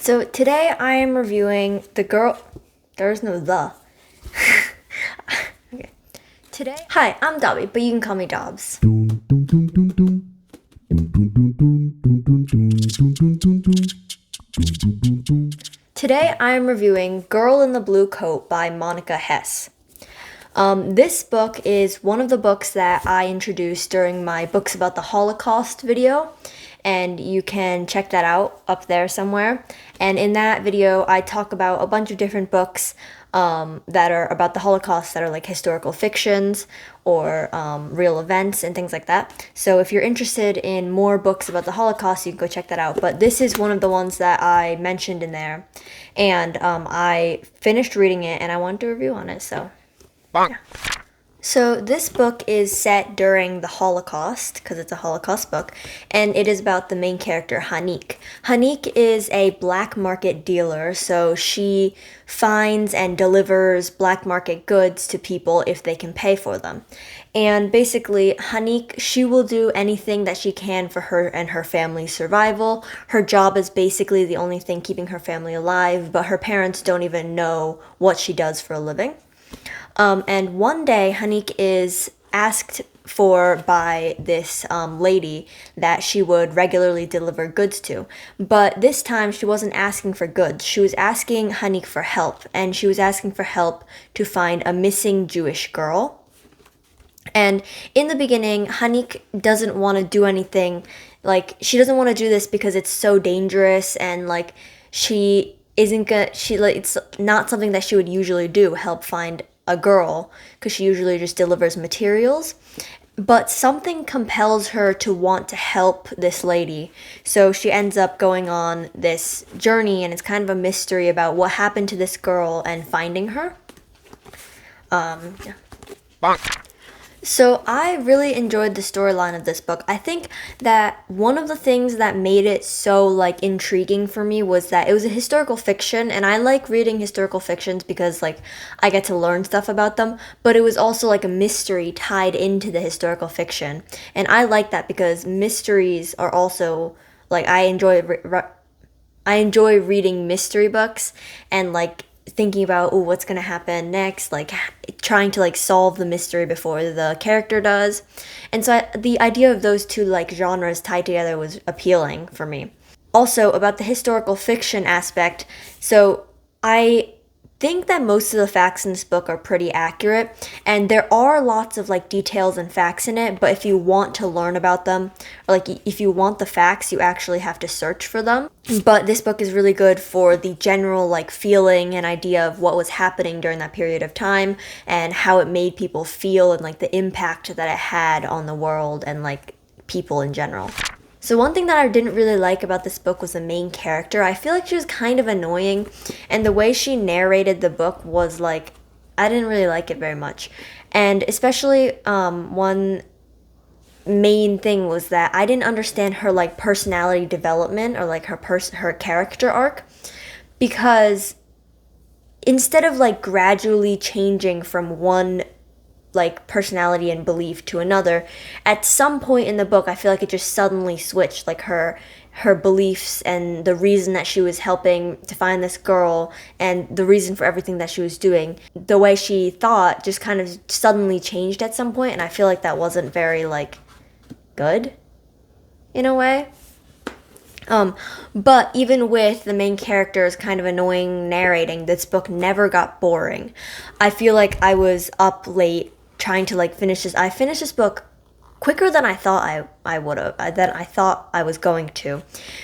So today I am reviewing the girl. There's no the. Okay. Today, hi, I'm Dobby, but you can call me Dobbs. Today I am reviewing Girl in the Blue Coat by Monica Hess. This book is one of the books that I introduced during my Books About the Holocaust video, and you can check that out up there somewhere. And in that video, I talk about a bunch of different books that are about the Holocaust that are like historical fictions or real events and things like that. So if you're interested in more books about the Holocaust, you can go check that out. But this is one of the ones that I mentioned in there, and I finished reading it and I wanted to review on it, so. Yeah. So this book is set during the Holocaust, because it's a Holocaust book, and it is about the main character, Hanik. Hanik is a black market dealer, so she finds and delivers black market goods to people if they can pay for them. And basically, Hanik, she will do anything that she can for her and her family's survival. Her job is basically the only thing keeping her family alive, but her parents don't even know what she does for a living. And one day, Hanik is asked for by this lady that she would regularly deliver goods to. But this time, she wasn't asking for goods. She was asking Hanik for help. And she was asking for help to find a missing Jewish girl. And in the beginning, Hanik doesn't want to do anything. Like, she doesn't want to do this because it's so dangerous, and like, it's not something that she would usually do, help find a girl, because she usually just delivers materials. But something compels her to want to help this lady, so she ends up going on this journey, and it's kind of a mystery about what happened to this girl and finding her. Yeah. Bonk. So I really enjoyed the storyline of this book. I think that one of the things that made it so like intriguing for me was that it was a historical fiction, and I like reading historical fictions because like I get to learn stuff about them, but it was also like a mystery tied into the historical fiction. And I like that because mysteries are also like I enjoy reading mystery books and like thinking about what's gonna happen next, like trying to like solve the mystery before the character does. And so the idea of those two like genres tied together was appealing for me. Also about the historical fiction aspect, so I think that most of the facts in this book are pretty accurate, and there are lots of like details and facts in it, but if you want to learn about them, or like if you want the facts, you actually have to search for them. But this book is really good for the general like feeling and idea of what was happening during that period of time and how it made people feel and like the impact that it had on the world and like people in general. So one thing that I didn't really like about this book was the main character. I feel like she was kind of annoying, and the way she narrated the book was like, I didn't really like it very much. And especially one main thing was that I didn't understand her like personality development or like her character arc, because instead of like gradually changing from one like personality and belief to another, at some point in the book I feel like it just suddenly switched, like her beliefs and the reason that she was helping to find this girl and the reason for everything that she was doing, the way she thought just kind of suddenly changed at some point, and I feel like that wasn't very like good in a way. But even with the main character's kind of annoying narrating, this book never got boring. I feel like I was up late trying to like finish this. I finished this book quicker than I thought I would have, than I thought I was going to,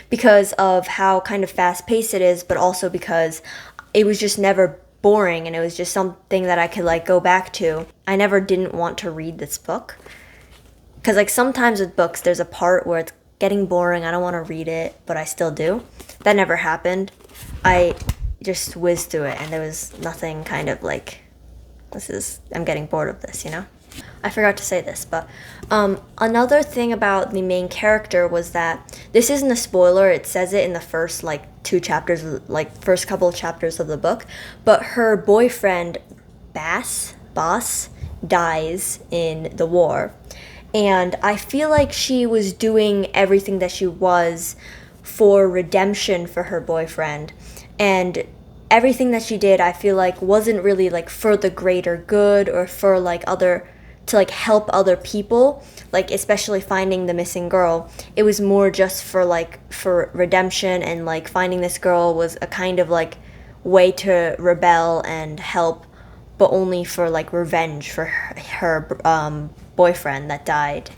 because of how kind of fast paced it is, but also because it was just never boring, and it was just something that I could like go back to. I never didn't want to read this book, because like sometimes with books there's a part where it's getting boring, I don't want to read it, but I still do. That never happened. I just whizzed through it, and there was nothing kind of like, I'm getting bored of this, you know? I forgot to say this, but another thing about the main character was that this isn't a spoiler. It says it in the first like first couple of chapters of the book, but her boyfriend Boss dies in the war. And I feel like she was doing everything that she was for redemption for her boyfriend. And everything that she did, I feel like, wasn't really like for the greater good or for like to like help other people, like especially finding the missing girl. It was more just for redemption, and like finding this girl was a kind of like way to rebel and help, but only for like revenge for her boyfriend that died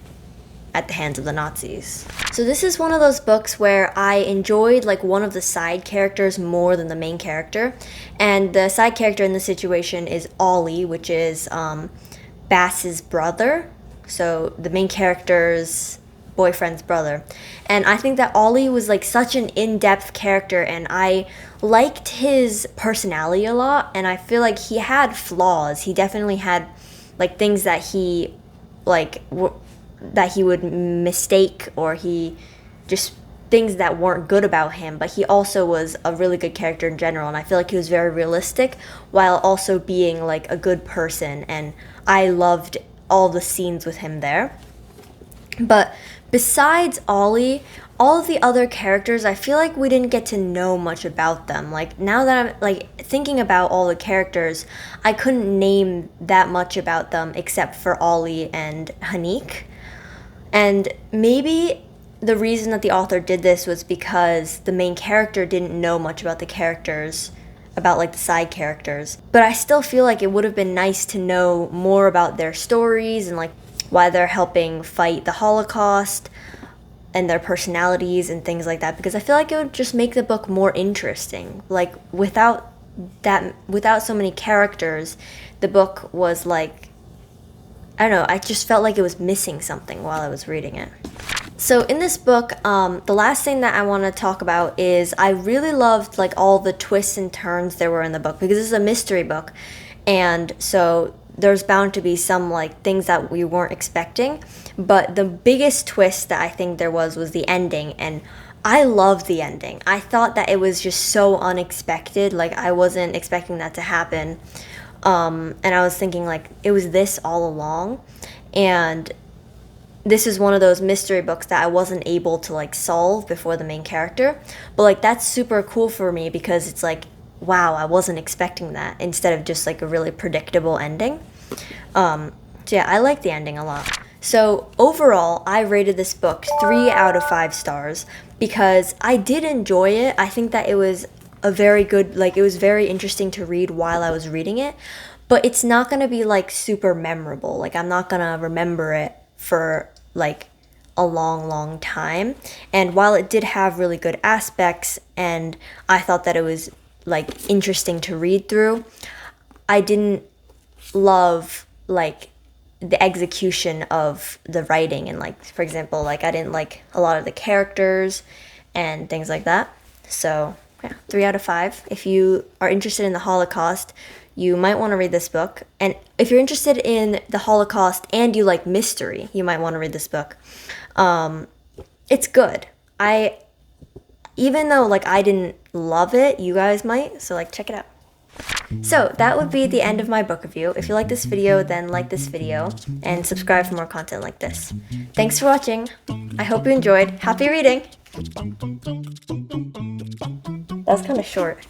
at the hands of the Nazis. So this is one of those books where I enjoyed like one of the side characters more than the main character. And the side character in this situation is Ollie, which is Bass's brother. So the main character's boyfriend's brother. And I think that Ollie was like such an in-depth character, and I liked his personality a lot, and I feel like he had flaws. He definitely had like things that he like that he would mistake, or he just things that weren't good about him, but he also was a really good character in general, and I feel like he was very realistic while also being like a good person, and I loved all the scenes with him there. But besides Ollie, all of the other characters, I feel like we didn't get to know much about them. Like now that I'm like thinking about all the characters, I couldn't name that much about them except for Ollie and Hanik. And maybe the reason that the author did this was because the main character didn't know much about the characters, about like the side characters. But I still feel like it would have been nice to know more about their stories and like why they're helping fight the Holocaust and their personalities and things like that, because I feel like it would just make the book more interesting. Like without so many characters, the book was like, I don't know, I just felt like it was missing something while I was reading it. So in this book, the last thing that I want to talk about is I really loved like all the twists and turns there were in the book, because this is a mystery book, and so there's bound to be some like things that we weren't expecting. But the biggest twist that I think there was the ending, and I loved the ending. I thought that it was just so unexpected. Like I wasn't expecting that to happen. And I was thinking like it was this all along, and this is one of those mystery books that I wasn't able to like solve before the main character. But like that's super cool for me, because it's like, wow, I wasn't expecting that, instead of just like a really predictable ending. So yeah, I like the ending a lot. So overall, I rated this book 3 out of 5 stars because I did enjoy it. I think that it was a very good, like it was very interesting to read while I was reading it, but it's not going to be like super memorable. Like I'm not going to remember it for like a long time. And while it did have really good aspects and I thought that it was like interesting to read through, I didn't love like the execution of the writing, and like for example, like I didn't like a lot of the characters and things like that. So yeah, 3 out of 5. If you are interested in the Holocaust, you might want to read this book. And if you're interested in the Holocaust and you like mystery, you might want to read this book. It's good. Even though like I didn't love it, you guys might, so like check it out. So that would be the end of my book review. If you like this video, then like this video and subscribe for more content like this. Thanks for watching. I hope you enjoyed. Happy reading! That was kind of short.